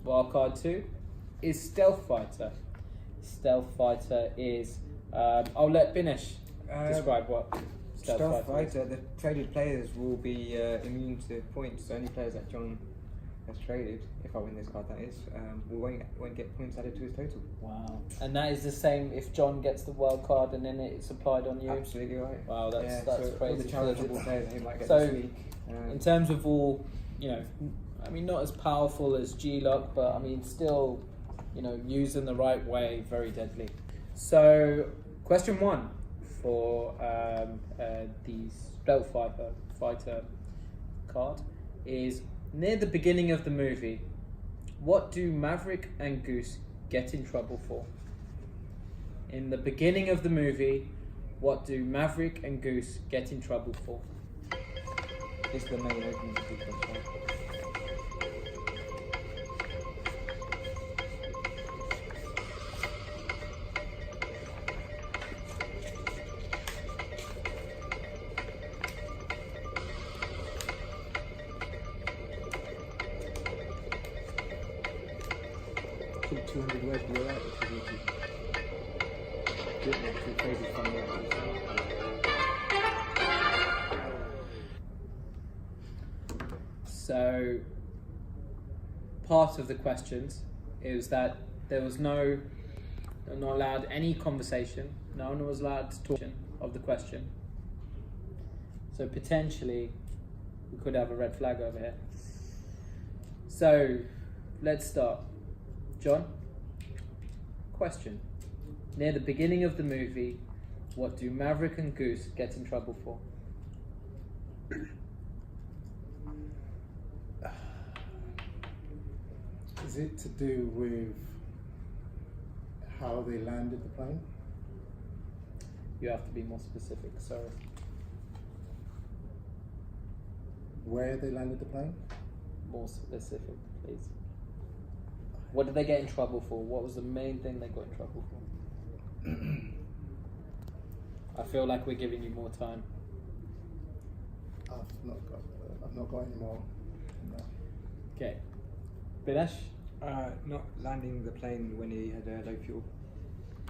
Wildcard 2 is Stealth Fighter. Stealth Fighter is... I'll let Binesh describe what Stealth Fighter, the traded players will be immune to points. So only players that John has traded, if I win this card that is, won't get points added to his total. Wow. And that is the same if John gets the wild card and then it's applied on you? Absolutely right. Wow, that's so crazy. All the challengeable players he might get So, this week. in terms of all, I mean, not as powerful as G-Lock, but I mean, still, used in the right way, very deadly. So, question 1 for the Stealth Fighter card is, near the beginning of the movie, what do Maverick and Goose get in trouble for? In the beginning of the movie, what do Maverick and Goose get in trouble for? It's the main opening sequence, right? I think 200 words be alright if you get too crazy from there. So, part of the questions is that they were not allowed any conversation. No one was allowed to talk of the question. So potentially, we could have a red flag over here. So, let's start. John, question. Near the beginning of the movie, what do Maverick and Goose get in trouble for? Is it to do with how they landed the plane? You have to be more specific, sorry. Where they landed the plane? More specific, please. What did they get in trouble for? What was the main thing they got in trouble for? I feel like we're giving you more time. I've not got any more. No. Okay. Binesh? Not landing the plane when he had low fuel,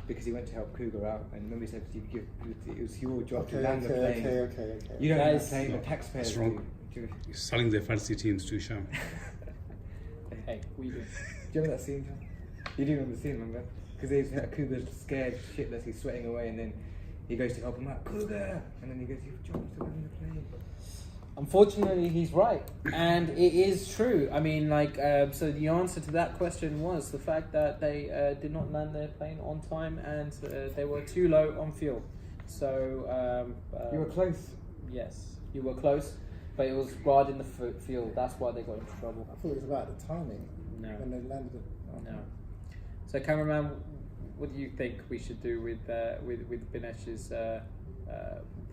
because he went to help Cougar out, and remember he said it was your job to land the plane. Okay. You don't That land is the plane, the taxpayers That's wrong. do. You're selling their fantasy teams to Sham. Hey, what are you doing? Do you remember that scene, John? You do remember the scene, remember? Because Cougar's scared shitless, he's sweating away, and then he goes to help him out, Cougar! And then he goes, your job is to land the plane. Unfortunately, he's right. And it is true. I mean, so the answer to that question was the fact that they did not land their plane on time and they were too low on fuel. So... you were close. Yes, you were close, but it was guarding the fuel. That's why they got into trouble. I thought it was about the timing. No. When they landed it. Oh. No. So, cameraman, what do you think we should do with Binesh's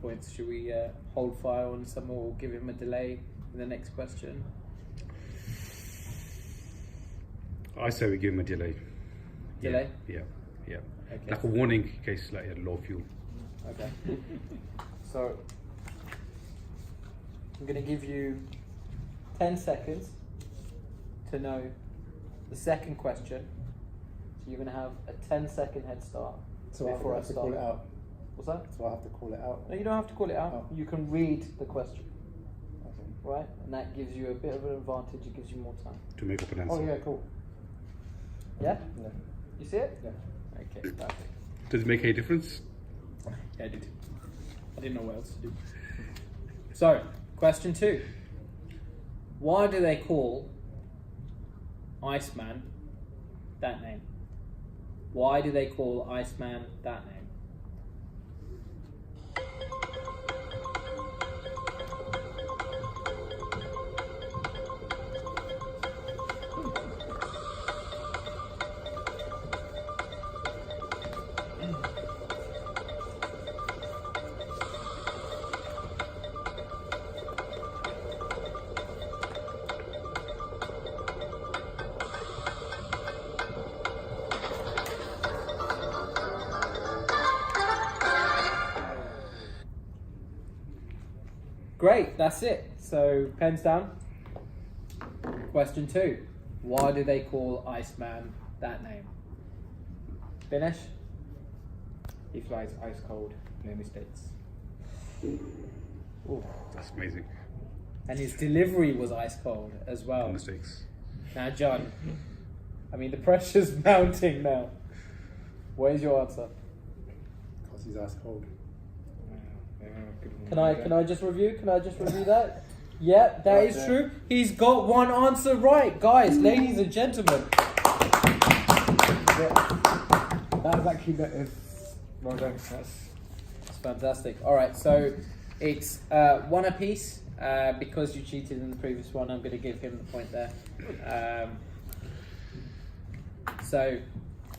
points? Should we hold fire on some more, or give him a delay in the next question? I say we give him a delay. Delay? Yeah. Okay. Like a warning in case like low fuel. Okay. So, I'm going to give you 10 seconds to know the second question. So you're going to have a 10-second head start So I before I have to start. call it out. What's that? So I have to call it out. No, you don't have to call it out. Oh. You can read the question, Okay. right? And that gives you a bit of an advantage. It gives you more time. To make up an answer. Oh yeah, cool. Yeah? Yeah. You see it? Yeah. Okay, perfect. Does it make any difference? Yeah, I did. I didn't know what else to do. So, question 2. Why do they call Iceman that name? Why do they call Iceman that name? Great, that's it. So, pens down. Question 2. Why do they call Iceman that name? Finish? He flies ice cold, no mistakes. Ooh. That's amazing. And his delivery was ice cold as well. No mistakes. Now, John, I mean, the pressure's mounting now. Where's your answer? Because he's ice cold. Yeah, good one. Can I just review? Can I just review that? Yeah, that Right is there. true. He's got one answer right, guys, ladies and gentlemen. That was actually better. Well done. That's It's fantastic. All right, so it's one apiece. Because you cheated in the previous one, I'm going to give him the point there. So,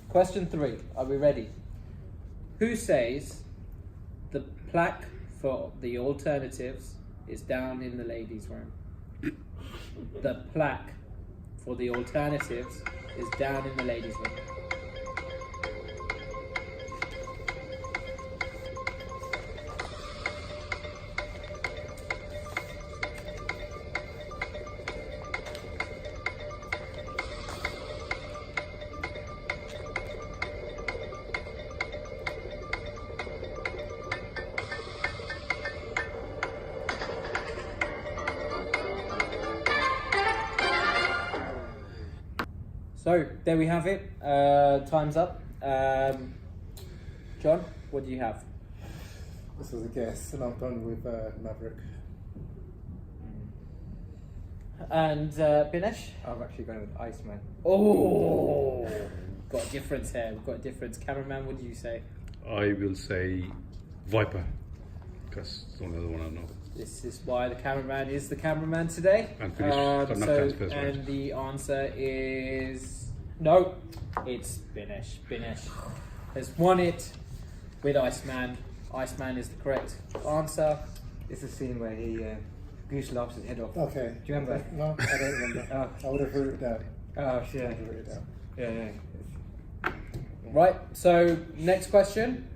question 3. Are we ready? Who says the plaque for the alternatives is down in the ladies' room? The plaque for the alternatives is down in the ladies' room. So there we have it. Time's up. John, what do you have? This was a guess, and I've gone with Maverick. And Binesh? I've actually gone with Iceman. Oh, got a difference here. We've got a difference. Cameraman, what do you say? I will say Viper, because it's the only other one I know. This is why the cameraman is the cameraman today. And finished. Got enough transfers right. And the answer is no. It's Binesh. Binesh has won it with Iceman. Iceman is the correct answer. It's a scene where he goose laughs his head off. Okay. Do you remember? No, I don't remember. I would have written it down. Oh, I shit. would have written it down. Yeah. Right, so next question.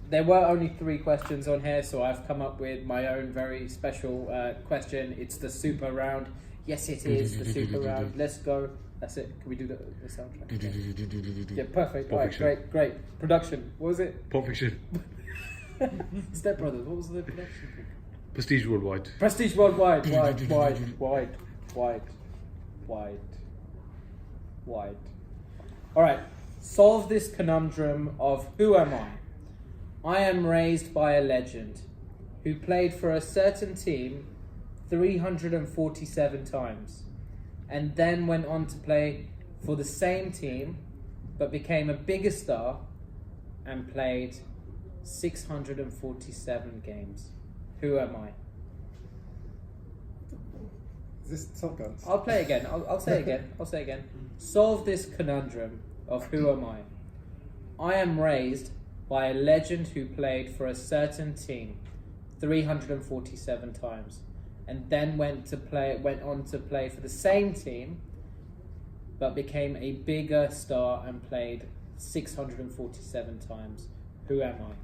There were only 3 questions on here, so I've come up with my own very special question. It's the super round. Yes, it is the super round. Let's go. That's it. Can we do the soundtrack? Yeah, perfect. Right, Perfection. great. Production. What was it? Perfection. Step Brothers. What was the production thing? Prestige Worldwide. Prestige Worldwide. Wide. All right. Solve this conundrum of who am I? I am raised by a legend who played for a certain team 347 times and then went on to play for the same team but became a bigger star and played 647 games. Who am I? Is this Top Guns? I'll play again. I'll say it again. Solve this conundrum of who am I? I am raised by a legend who played for a certain team 347 times and then went on to play for the same team but became a bigger star and played 647 times. Who am I?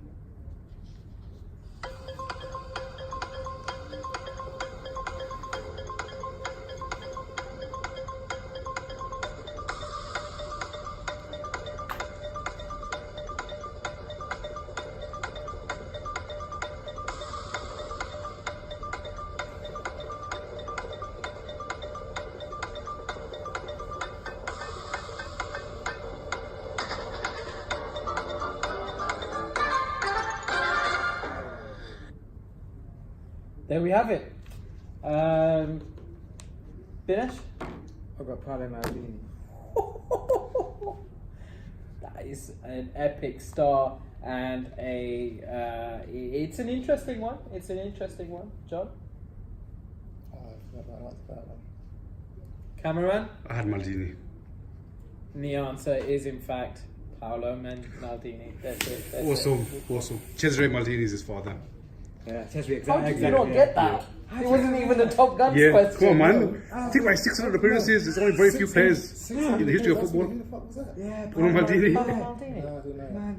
There we have it. Finish? I've got Paolo Maldini. That is an epic star and it's an interesting one. John? Oh, I forgot about that one. Cameraman? I had Maldini. And the answer is in fact Paolo Maldini. That's it. Awesome. Cesare Maldini is his father. Yeah, Cesare, How exactly. did you not get that? It wasn't even a Top Guns Yeah, question. come on, man. Think about 600 appearances. There's only very few players in the history of football. Who the fuck was that? Yeah, Paolo Maldini. Paolo Maldini. No, I don't know. Man,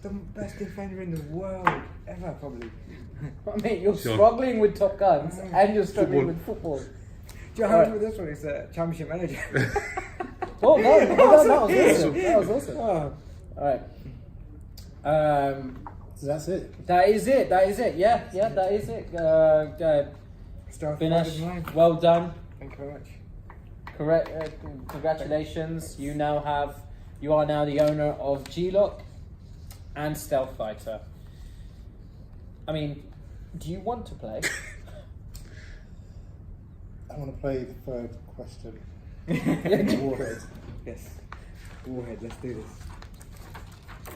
the best defender in the world ever, probably. I mean, you're Sure. struggling with Top Guns and you're struggling Football. with football. Do you know how much with this one? It's a championship manager. Oh, no, that was awesome. That was awesome. Oh. Alright. So that's it. That is it. Yeah, that is it. Star Finish. five is mine. Well done. Thank you very much. Correct. Congratulations. You are now the owner of G-Lock and Stealth Fighter. I mean, do you want to play? I want to play the third question. Yes. Warhead. Warhead, let's do this.